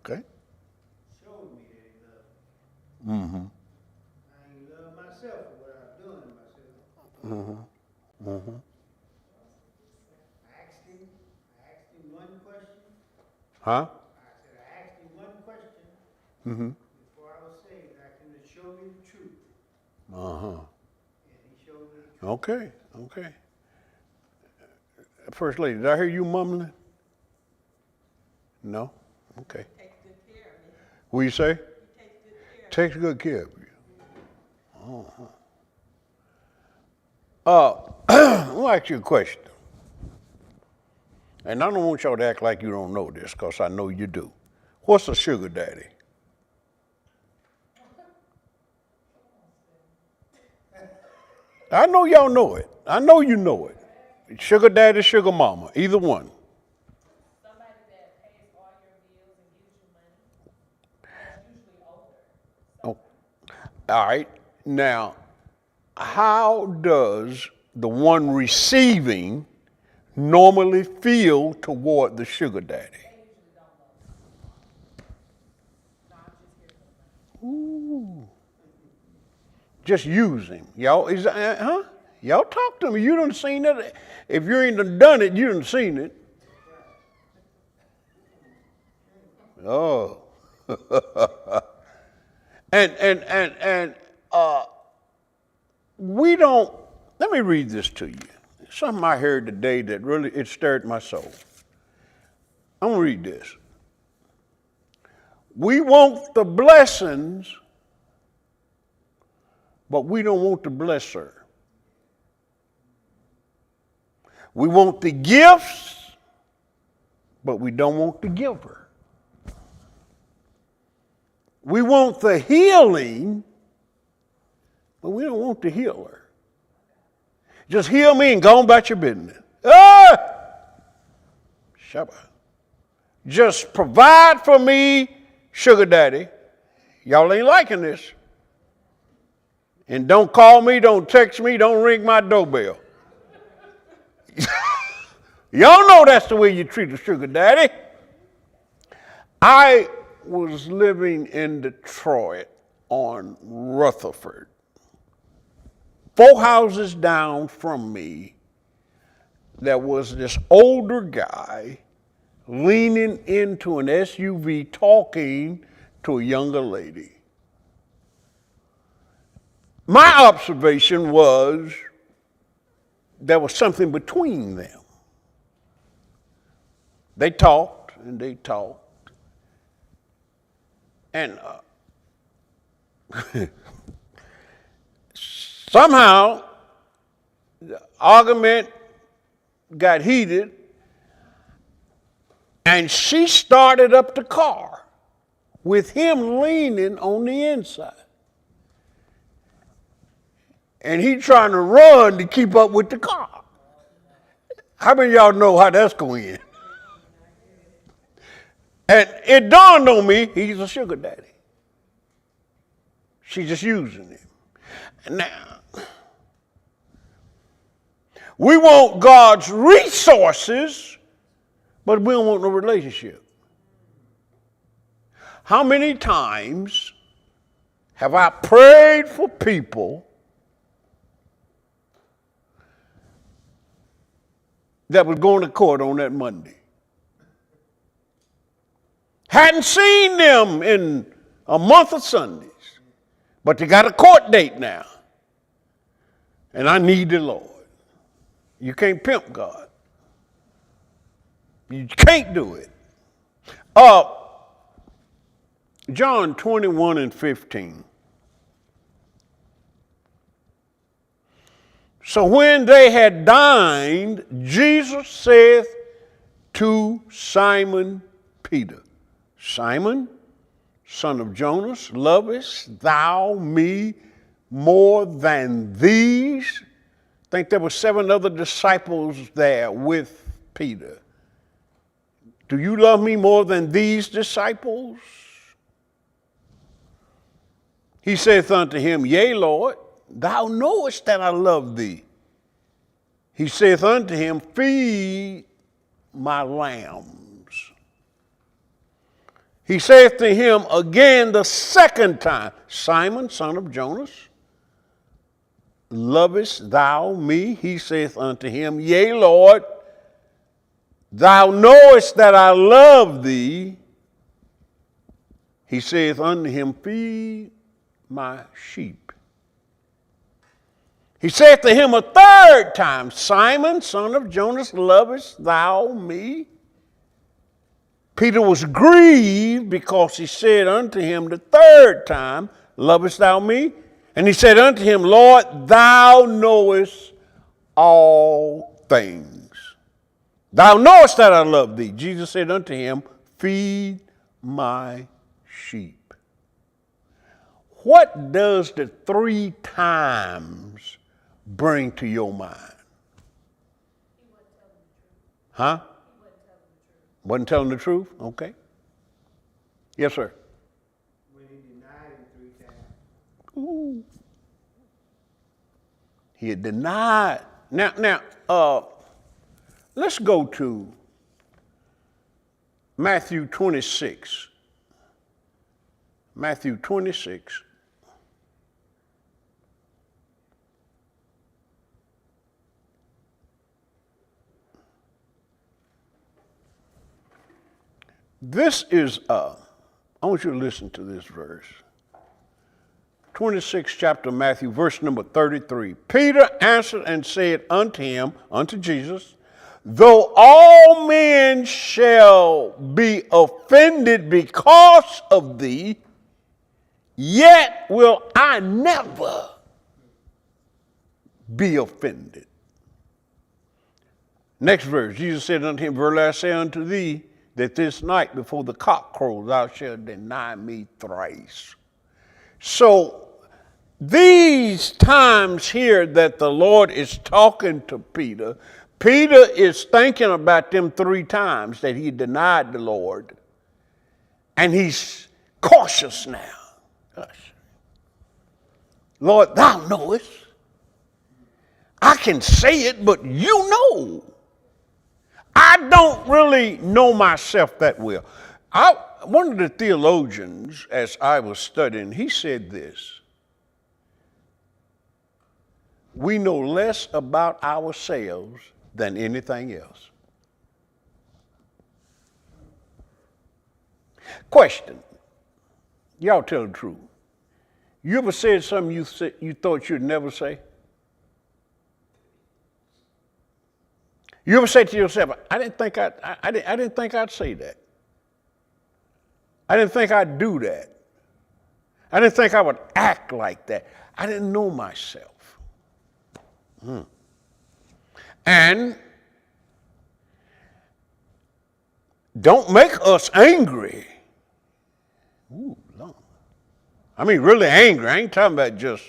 Okay. Showed me that he loved me. Mm-hmm. I ain't love myself for what I've done to myself. Mm-hmm. Mm-hmm. I asked him one question. Huh? I asked him one question Mm-hmm. before I was saved. I asked him to show me the truth. Uh-huh. And he showed me the truth. Okay. Okay. First Lady, did I hear you mumbling? No? Okay. He takes good care of me. What you say? He takes good care of me. Takes good care of you. I'll ask you a question. And I don't want y'all to act like you don't know this, because I know you do. What's a sugar daddy? I know y'all know it. I know you know it. Sugar daddy, sugar mama, either one. Somebody that pays all your bills and gives you money. That's usually older. Oh, all right. Now, how does the one receiving normally feel toward the sugar daddy? They usually don't love you. No, I'm just here for the money. Ooh. Just use him. Y'all, huh? Y'all talk to me. You done seen it. If you ain't done it, you done seen it. Oh. and we don't, let me read this to you. Something I heard today that really, it stirred my soul. I'm going to read this. We want the blessings, but we don't want the blesser. We want the gifts, but we don't want the giver. We want the healing, but we don't want the healer. Just heal me and go on about your business. Shabbat. Just provide for me, sugar daddy. Y'all ain't liking this. And don't call me, don't text me, don't ring my doorbell. Y'all know that's the way you treat a sugar daddy. I was living in Detroit on Rutherford. 4 houses down from me, there was this older guy leaning into an SUV talking to a younger lady. My observation was there was something between them. They talked and they talked. And somehow the argument got heated and she started up the car with him leaning on the inside. And he trying to run to keep up with the car. How many of y'all know how that's going in? And it dawned on me, he's a sugar daddy. She's just using him. Now, we want God's resources, but we don't want no relationship. How many times have I prayed for people that was going to court on that Monday? Hadn't seen them in a month of Sundays, but they got a court date now. And I need the Lord. You can't pimp God. You can't do it. John 21:15. So when they had dined, Jesus saith to Simon Peter, Simon, son of Jonas, lovest thou me more than these? I think there were 7 other disciples there with Peter. Do you love me more than these disciples? He saith unto him, Yea, Lord, thou knowest that I love thee. He saith unto him, Feed my lambs. He saith to him again the second time, Simon, son of Jonas, lovest thou me? He saith unto him, Yea, Lord, thou knowest that I love thee. He saith unto him, Feed my sheep. He saith to him a third time, Simon, son of Jonas, lovest thou me? Peter was grieved because he said unto him the third time, Lovest thou me? And he said unto him, Lord, thou knowest all things. Thou knowest that I love thee. Jesus said unto him, Feed my sheep. What does the 3 times bring to your mind? He wasn't telling the truth. Huh? He wasn't telling the truth. Wasn't telling the truth? Okay. Yes, sir. When he denied him 3 times. Ooh. He had denied. Now, let's go to Matthew 26. Matthew 26. This is, I want you to listen to this verse. 26th chapter of Matthew, verse number 33. Peter answered and said unto him, unto Jesus, Though all men shall be offended because of thee, yet will I never be offended. Next verse, Jesus said unto him, Verily I say unto thee, that this night before the cock crows thou shalt deny me thrice. So these times here that the Lord is talking to Peter, Peter is thinking about them 3 times that he denied the Lord. And he's cautious now. Gosh. Lord, thou knowest. I can say it, but you know. I don't really know myself that well. One of the theologians, as I was studying, he said this. We know less about ourselves than anything else. Question. Y'all tell the truth. You ever said something you thought you'd never say? You ever say to yourself, I didn't think I'd say that. I didn't think I'd do that. I didn't think I would act like that. I didn't know myself. And don't make us angry. Ooh, Lord. I mean, really angry. I ain't talking about just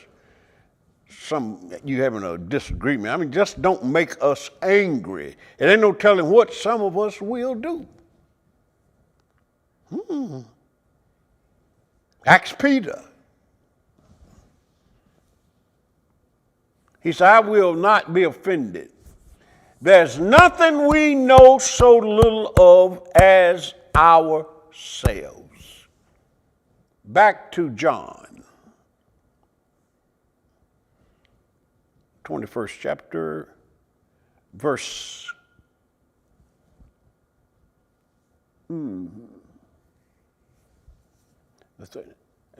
you having a disagreement. I mean, just don't make us angry. It ain't no telling what some of us will do. Ask Peter. He said, I will not be offended. There's nothing we know so little of as ourselves. Back to John. 21st chapter, verse.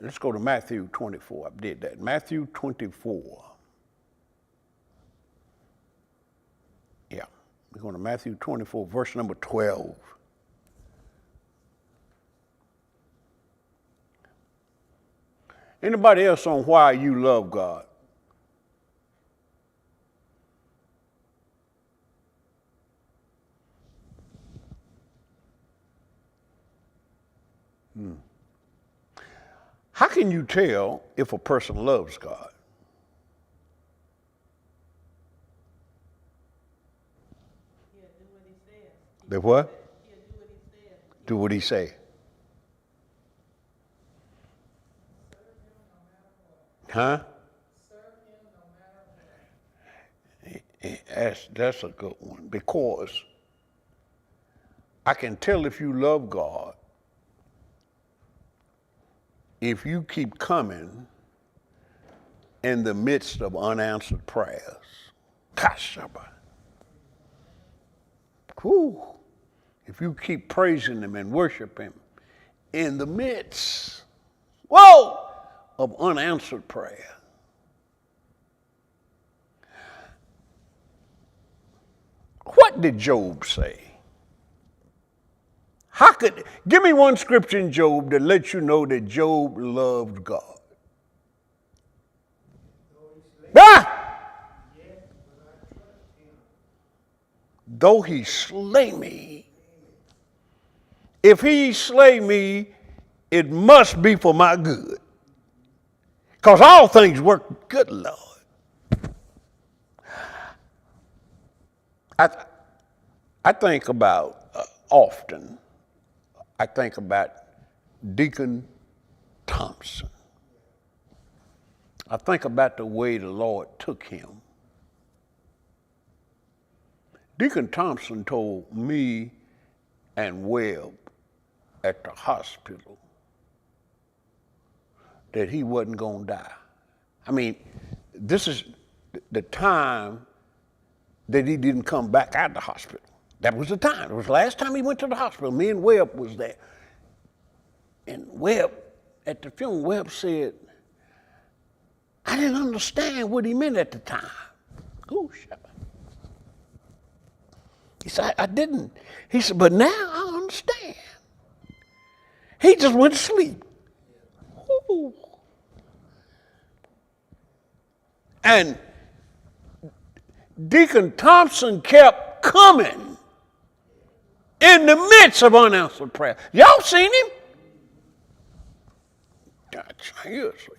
Let's go to Matthew 24. I did that. Matthew 24. Yeah, we're going to Matthew 24, verse number 12. Anybody else on why you love God? How can you tell if a person loves God? He'll do what he says. They what? He'll do what he says. Do what he say. Huh? Serve him no matter what. That's a good one, because I can tell if you love God if you keep coming in the midst of unanswered prayers. Kashaba. Whew. If you keep praising him and worship him in the midst, whoa, of unanswered prayer. What did Job say? Give me one scripture in Job that lets you know that Job loved God. Though he slay me, if he slay me, it must be for my good. Because all things work good, Lord. I think about often, I think about Deacon Thompson. I think about the way the Lord took him. Deacon Thompson told me and Webb at the hospital that he wasn't going to die. I mean, this is the time that he didn't come back out of the hospital. That was the time. It was the last time he went to the hospital. Me and Webb was there. And Webb, at the funeral, Webb said, I didn't understand what he meant at the time. Ooh, shut up. He said, I didn't. He said, but now I understand. He just went to sleep. Ooh. And Deacon Thompson kept coming in the midst of unanswered prayer. Y'all seen him? God, seriously.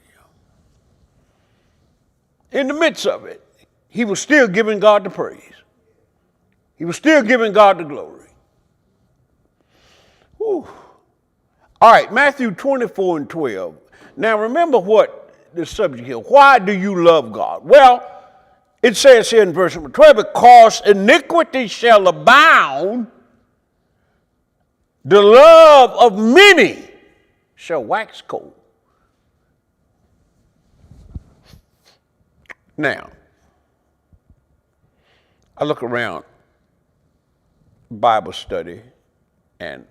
In the midst of it, he was still giving God the praise. He was still giving God the glory. Whew. All right, Matthew 24 and 12. Now remember what the subject here. Why do you love God? Well, it says here in verse number 12, because iniquity shall abound, the love of many shall wax cold. Now, I look around Bible study and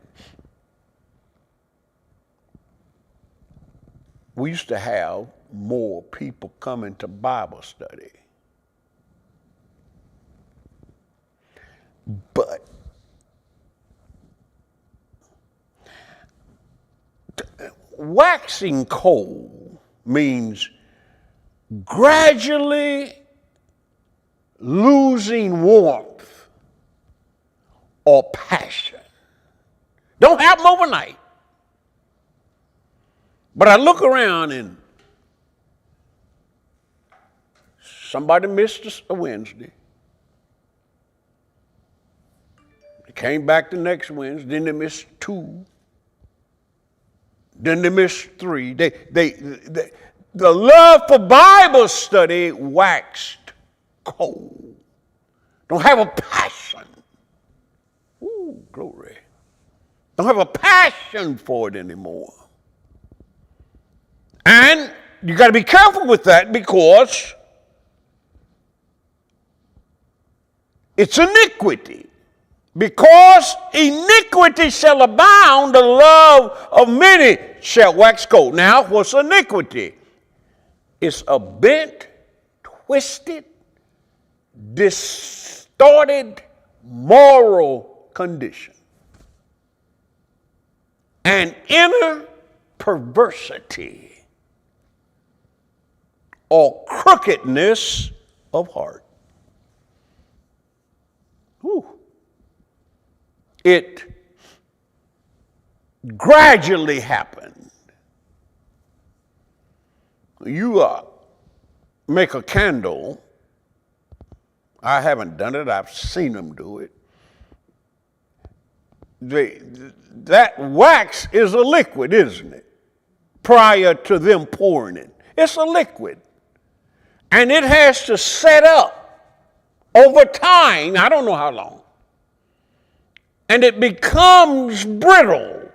we used to have more people coming to Bible study. But waxing cold means gradually losing warmth or passion. Don't happen overnight. But I look around and somebody missed a Wednesday. They came back the next Wednesday, then they missed 2. Then they missed 3. The love for Bible study waxed cold. Don't have a passion. Ooh, glory. Don't have a passion for it anymore. And you got to be careful with that because it's iniquity. Because iniquity shall abound, the love of many shall wax cold. Now, what's iniquity? It's a bent, twisted, distorted moral condition. An inner perversity or crookedness of heart. Whew. It gradually happened. You make a candle. I haven't done it. I've seen them do it. That wax is a liquid, isn't it? Prior to them pouring it. It's a liquid. And it has to set up over time, I don't know how long. and it becomes brittle.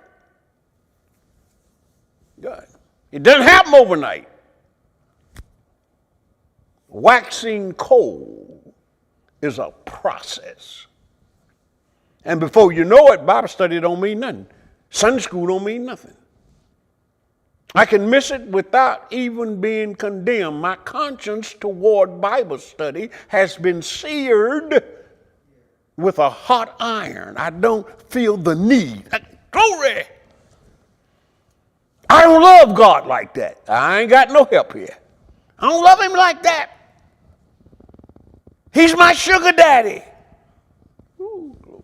Good. It doesn't happen overnight. Waxing cold is a process. And before you know it, Bible study don't mean nothing. Sunday school don't mean nothing. I can miss it without even being condemned. My conscience toward Bible study has been seared with a hot iron. I don't feel the need. Glory! I don't love God like that. I ain't got no help here. I don't love him like that. He's my sugar daddy. Ooh, glory.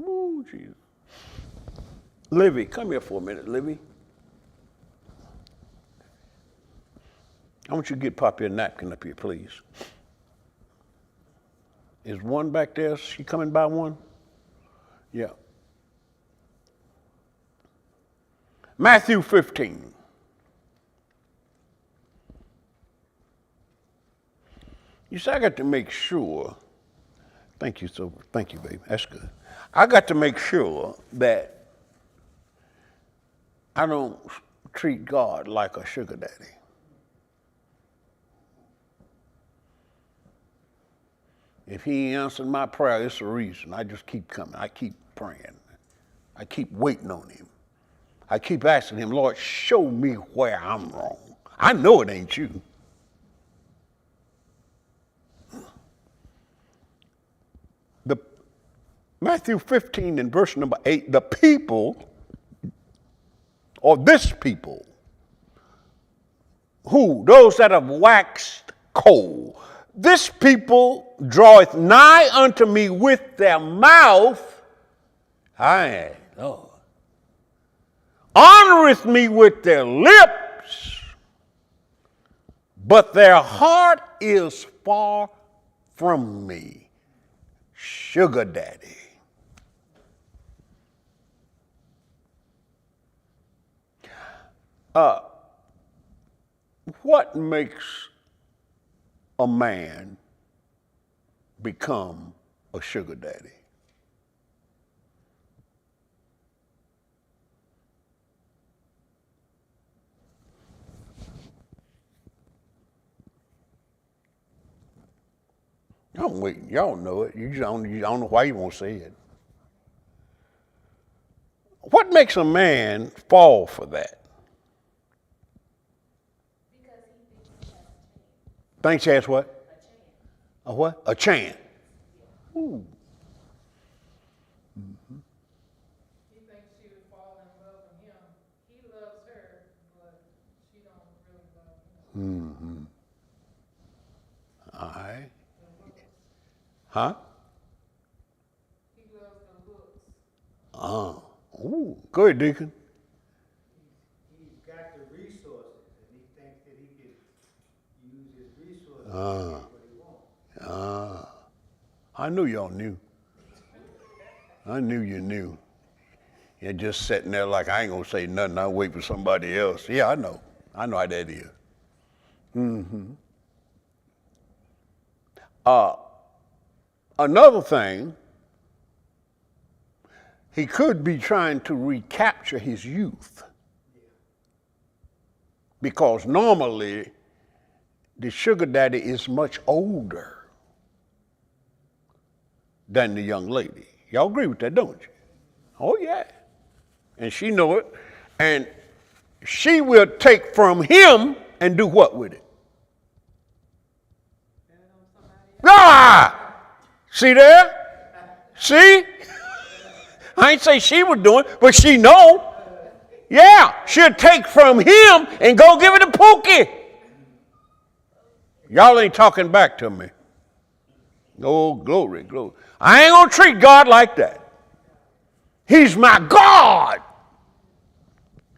Ooh, Jesus. Livy, come here for a minute, Livy. I want you to get Poppy a napkin up here, please. Is one back there? Is she coming by one? Yeah. Matthew 15. You see, I got to make sure. Thank you, baby. That's good. I got to make sure that I don't treat God like a sugar daddy. If he ain't answered my prayer, it's a reason. I just keep coming. I keep praying. I keep waiting on him. I keep asking him, Lord, show me where I'm wrong. I know it ain't you. The Matthew 15 and verse number 8, the people, or this people, who? Those that have waxed cold. This people draweth nigh unto me with their mouth, aye, Lord, honoreth me with their lips, but their heart is far from me. Sugar daddy. What makes a man become a sugar daddy? I'm waiting. Y'all know it. You don't know why you won't say it. What makes a man fall for that? Because he thinks he has a chance. Thinks he has what? A chance. A what? A chance. Ooh. He thinks she would fall in love with him. He loves her, but she don't really love him. Mm-hmm. All right. Huh? He loves the looks. Ooh. Go ahead, Deacon. He's got the resources, and he thinks that he can use his resources to get what he wants. I knew y'all knew. I knew you knew. You're just sitting there like, I ain't gonna say nothing. I'll wait for somebody else. Yeah, I know. I know how that is. Mm-hmm. Another thing, he could be trying to recapture his youth. Because normally, the sugar daddy is much older than the young lady. Y'all agree with that, don't you? Oh, yeah. And she know it. And she will take from him and do what with it? Ah! See there? See? I ain't say she was doing, but she know. Yeah, she'll take from him and go give it to Pookie. Y'all ain't talking back to me. Oh, glory, glory. I ain't gonna treat God like that. He's my God.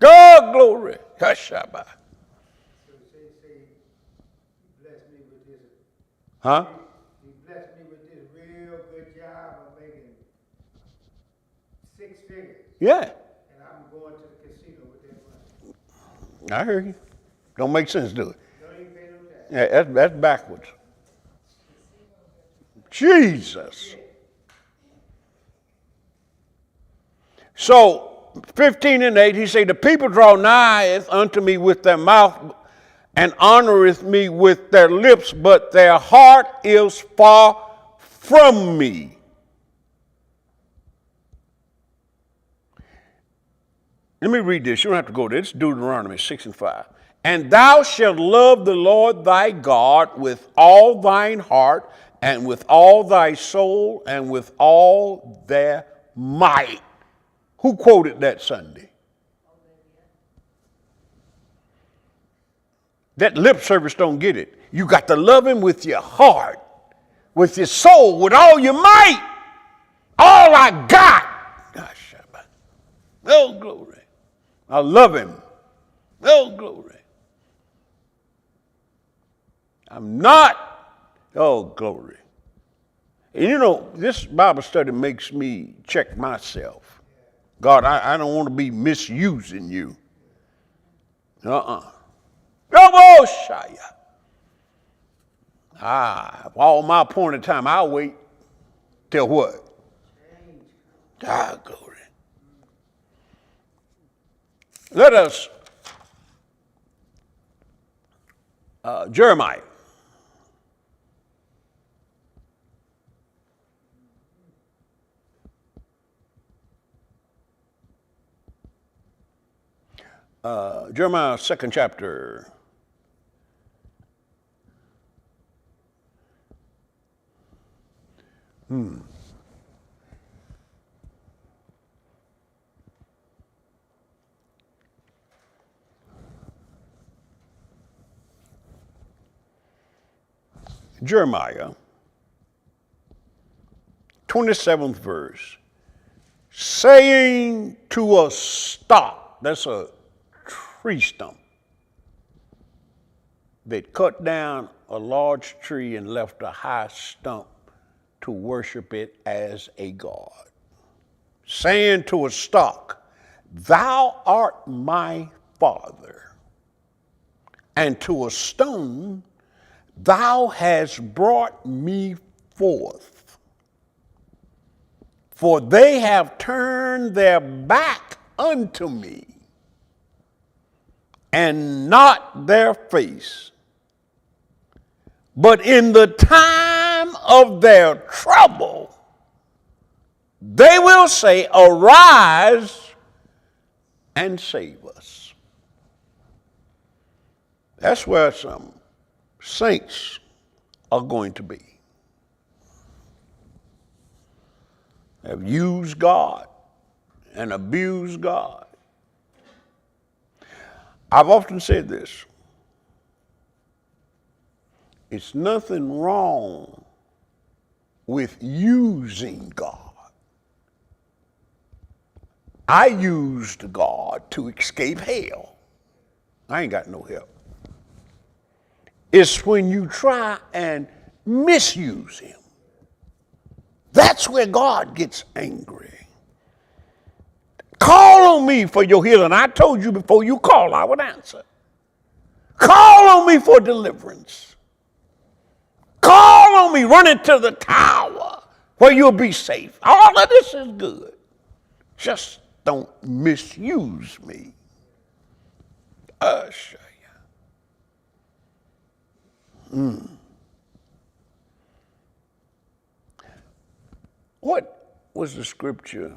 God, glory. Hashaba. So say, he blessed me with this. Huh? He blessed me with this real good job of making 6 figures, Yeah, and I'm going to the casino with that money. I hear you. Don't make sense, do it? Don't even pay no tax. Yeah, that's backwards. Jesus. So 15 and 8, he said, the people draw nigh unto me with their mouth and honoreth me with their lips, but their heart is far from me. Let me read this. You don't have to go there. It's Deuteronomy 6 and 5. And thou shalt love the Lord thy God with all thine heart and with all thy soul and with all their might. Who quoted that Sunday? That lip service don't get it. You got to love him with your heart, with your soul, with all your might. All I got. Gosh, oh, glory. I love him. Oh, glory. I'm not. Oh, glory. And you know, this Bible study makes me check myself. God, I don't want to be misusing you. All my appointed time, I'll wait till what? Ah, glory. Let us, Jeremiah. Jeremiah 2nd chapter. Jeremiah, 27th verse, saying to a stock, that's a tree stump, that cut down a large tree and left a high stump to worship it as a god. Saying to a stock, thou art my father, and to a stone, thou hast brought me forth. For they have turned their back unto me, and not their face. But in the time of their trouble, they will say, arise and save us. That's where some saints are going to be. Have used God and abused God. I've often said this. It's nothing wrong with using God. I used God to escape hell. I ain't got no help. It's when you try and misuse him. That's where God gets angry. Call on me for your healing. I told you before you call, I would answer. Call on me for deliverance. Call on me, run into the tower where you'll be safe. All of this is good. Just don't misuse me. What was the scripture?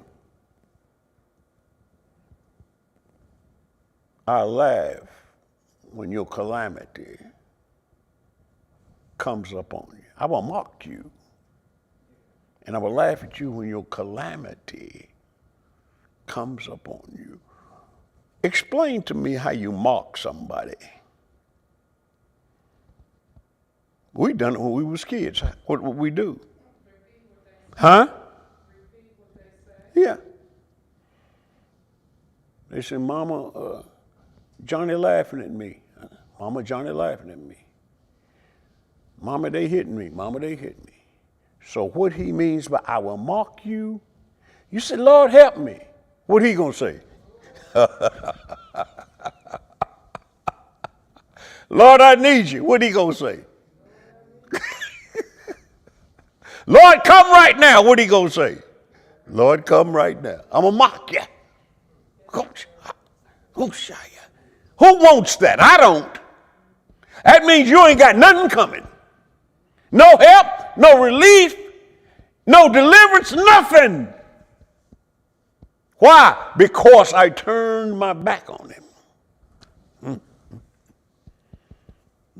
I laugh when your calamity comes up on you. I will mock you. And I will laugh at you when your calamity comes up on you. Explain to me how you mock somebody. We done it when we was kids. What would we do? Huh? Yeah. They said, Mama, Johnny laughing at me. Mama, Johnny laughing at me. Mama, they hitting me. Mama, they hit me. So what he means by I will mock you, you said, Lord, help me. What he gonna say? Lord, I need you. What he gonna say? Lord, come right now. What he gonna say? Lord, come right now. I'm going to mock you. Who wants that? I don't. That means you ain't got nothing coming. No help, no relief, no deliverance, nothing. Why? Because I turned my back on him.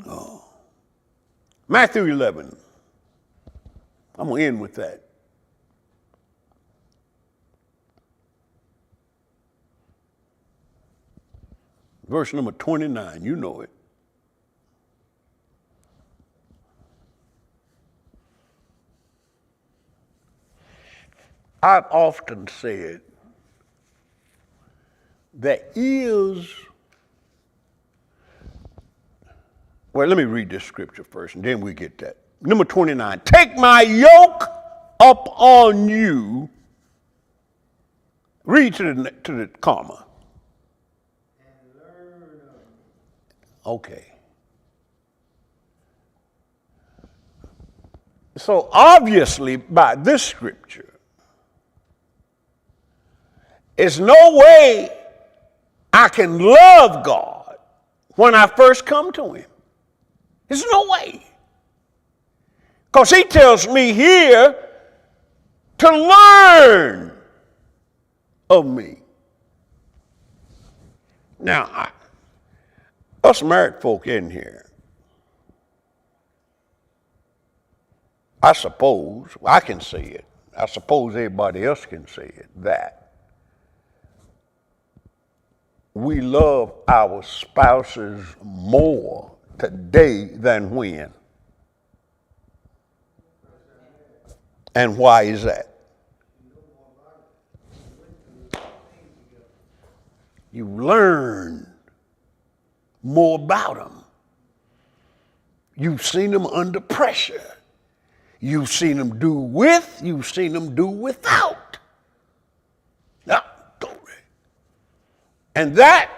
Oh. Matthew 11. I'm going to end with that. Verse number 29, you know it. I've often said there is, well, let me read this scripture first and then we get that. Number 29, take my yoke up on you. Read to the comma. And learn of me. Okay. So obviously by this scripture, there's no way I can love God when I first come to him. There's no way. Because he tells me here to learn of me. Now, us married folk in here, I suppose, I can say it, I suppose everybody else can say it, that we love our spouses more today than when. And why is that? You learn more about them. You've seen them under pressure. You've seen them do with, you've seen them do without. Now, glory. And that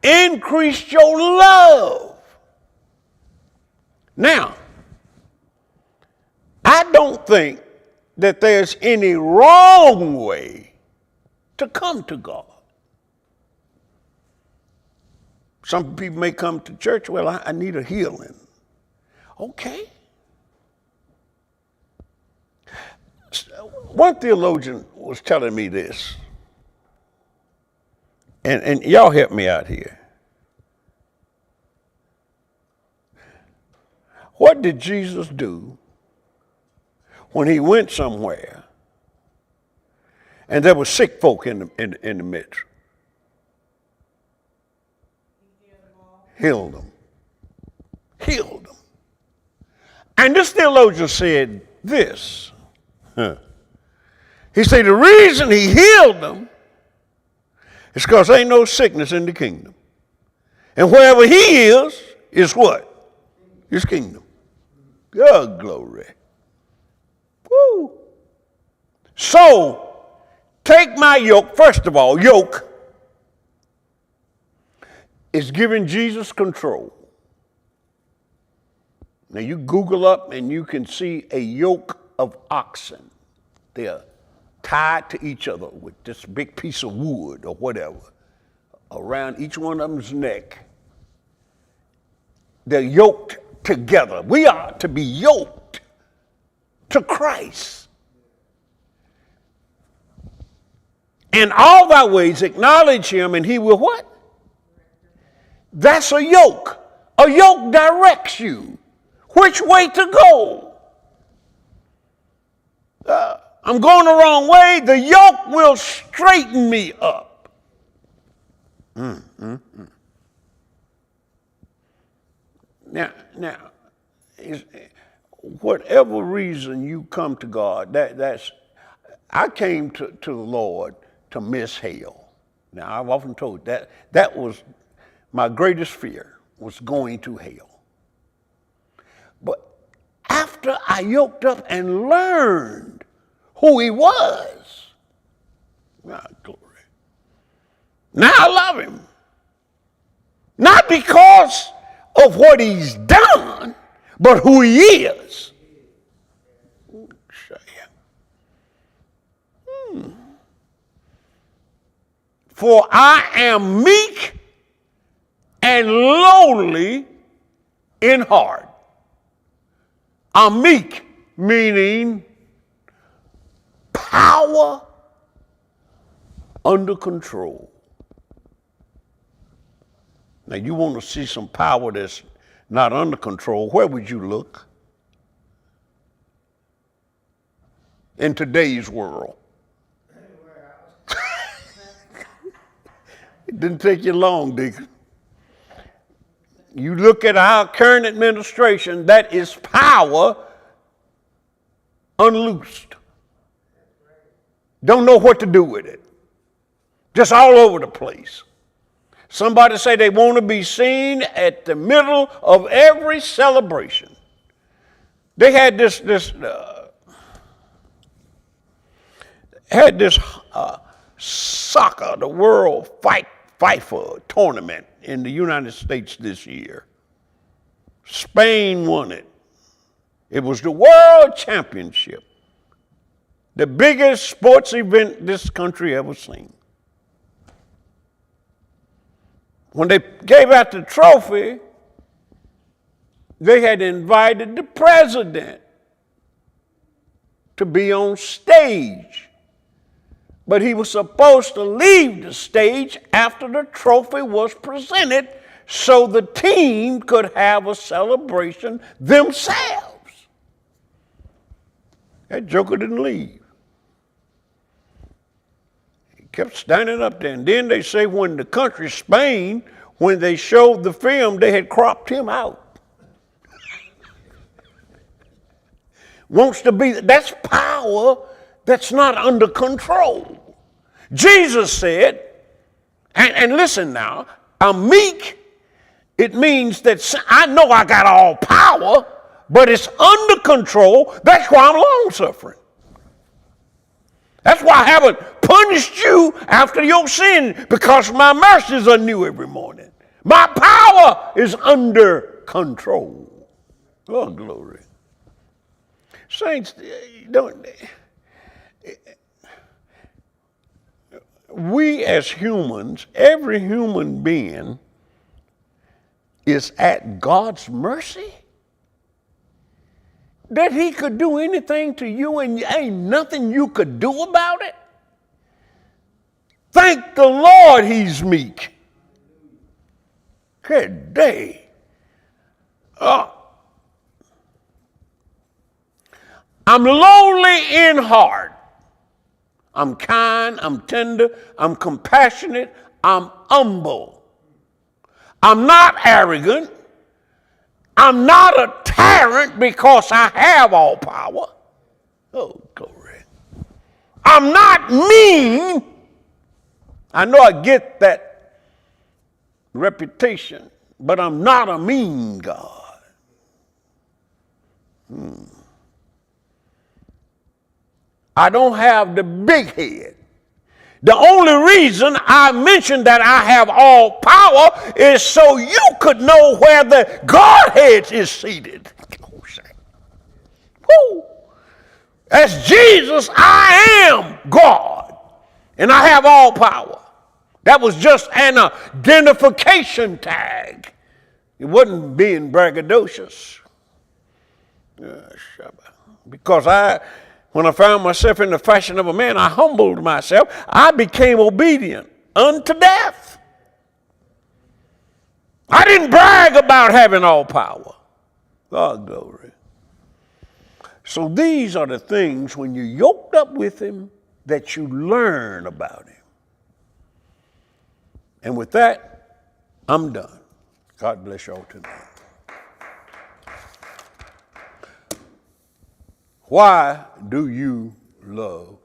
increased your love. Now, I don't think that there's any wrong way to come to God. Some people may come to church, well, I need a healing. Okay. One theologian was telling me this, and y'all help me out here. What did Jesus do when he went somewhere and there were sick folk in the midst? Healed them. Healed them. And this theologian said this. He said the reason he healed them is because there ain't no sickness in the kingdom. And wherever he is what? His kingdom. God glory. Woo. So, take my yoke. First of all, yoke is giving Jesus control. Now you Google up and you can see a yoke of oxen. They're tied to each other with this big piece of wood or whatever around each one of them's neck. They're yoked together. We are to be yoked to Christ. In all thy ways acknowledge him and he will what? That's a yoke. A yoke directs you which way to go. I'm going the wrong way. The yoke will straighten me up. Now, whatever reason you come to God, I came to the Lord to miss hell. Now, I've often told that was my greatest fear, was going to hell. But after I yoked up and learned who he was, God, glory. Now I love him. Not because of what he's done, but who he is. For I am meek and lowly in heart. I'm meek, meaning power under control. Now, you want to see some power that's not under control, where would you look? In today's world. It didn't take you long, Deacon. You look at our current administration, that is power unloosed. Don't know what to do with it. Just all over the place. Somebody say they want to be seen at the middle of every celebration. They had this soccer, the world FIFA tournament in the United States this year. Spain won it. It was the World Championship, the biggest sports event this country ever seen. When they gave out the trophy, they had invited the president to be on stage. But he was supposed to leave the stage after the trophy was presented so the team could have a celebration themselves. That joker didn't leave. He kept standing up there. And then they say when the country, Spain, when they showed the film, they had cropped him out. Wants to be, that's power that's not under control. Jesus said, and listen now, I'm meek. It means that I know I got all power, but it's under control. That's why I'm long suffering. That's why I haven't punished you after your sin, because my mercies are new every morning. My power is under control. Oh, glory. Saints, we as humans, every human being is at God's mercy. That he could do anything to you and ain't nothing you could do about it. Thank the Lord he's meek. Good day. I'm lowly in heart. I'm kind, I'm tender, I'm compassionate, I'm humble. I'm not arrogant. I'm not a tyrant because I have all power. Oh, glory. I'm not mean. I know I get that reputation, but I'm not a mean God. I don't have the big head. The only reason I mentioned that I have all power is so you could know where the Godhead is seated. Woo. As Jesus, I am God, and I have all power. That was just an identification tag. It wasn't being braggadocious. Because when I found myself in the fashion of a man, I humbled myself. I became obedient unto death. I didn't brag about having all power. God glory. So these are the things when you're yoked up with him that you learn about him. And with that, I'm done. God bless y'all tonight. Why do you love